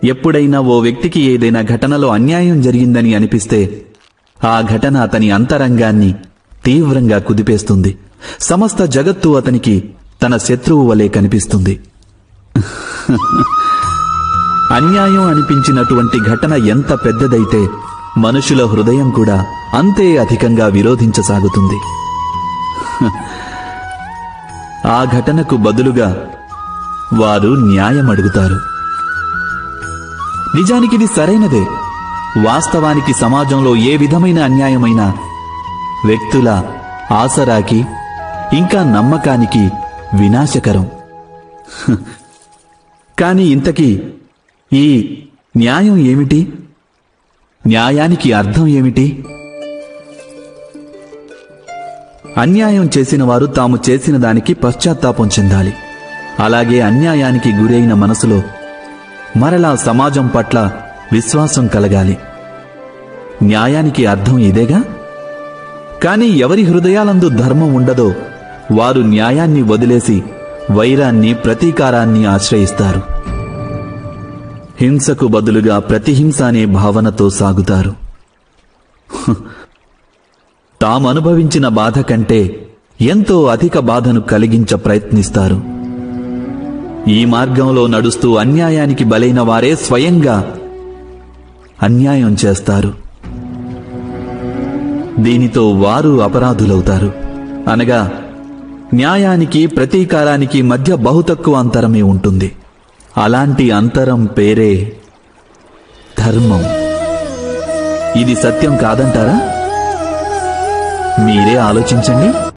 ఎప్పుడైనా ఓ వ్యక్తికి ఏదైనా ఘటనలో అన్యాయం జరిగిందని అనిపిస్తే ఆ ఘటన అతని అంతరంగాన్ని తీవ్రంగా కుదిపేస్తుంది. సమస్త జగత్తు అతనికి తన శత్రువు వలె కనిపిస్తుంది. అన్యాయం అనిపించినటువంటి ఘటన ఎంత పెద్దదైతే మనుషుల హృదయం కూడా అంతే అధికంగా విరోధించసాగుతుంది. ఆ ఘటనకు బదులుగా వారు న్యాయం అడుగుతారు. నిజానికిది సరైనదే. వాస్తవానికి సమాజంలో ఏ విధమైన అన్యాయమైనా వ్యక్తుల ఆసరాకి ఇంకా నమ్మకానికి వినాశకరం. కాని ఇంతకీ ఈ న్యాయం ఏమిటి? న్యాయానికి అర్థం ఏమిటి? అన్యాయం చేసిన వారు తాము చేసిన దానికి పశ్చాత్తాపం చెందాలి. అలాగే అన్యాయానికి గురైన మనసులో మరలా సమాజం పట్ల విశ్వాసం కలగాలి. న్యాయానికి అర్థం ఇదేగా. కాని ఎవరి హృదయాలందు ధర్మం ఉండదో వారు న్యాయాన్ని వదిలేసి వైరాన్ని, ప్రతీకారాన్ని ఆశ్రయిస్తారు. హింసకు బదులుగా ప్రతిహింస అనే భావనతో సాగుతారు. తామనుభవించిన బాధ కంటే ఎంతో అధిక బాధను కలిగించ ప్రయత్నిస్తారు. ఈ మార్గంలో నడుస్తూ అన్యాయానికి బలైన వారే స్వయంగా అన్యాయం చేస్తారు. దీనితో వారు అపరాధులవుతారు. అనగా న్యాయానికి, ప్రతీకారానికి మధ్య బహుతక్కువ అంతరమే ఉంటుంది. అలాంటి అంతరం పేరే ధర్మం. ఇది సత్యం కాదంటారా? మీరే ఆలోచించండి.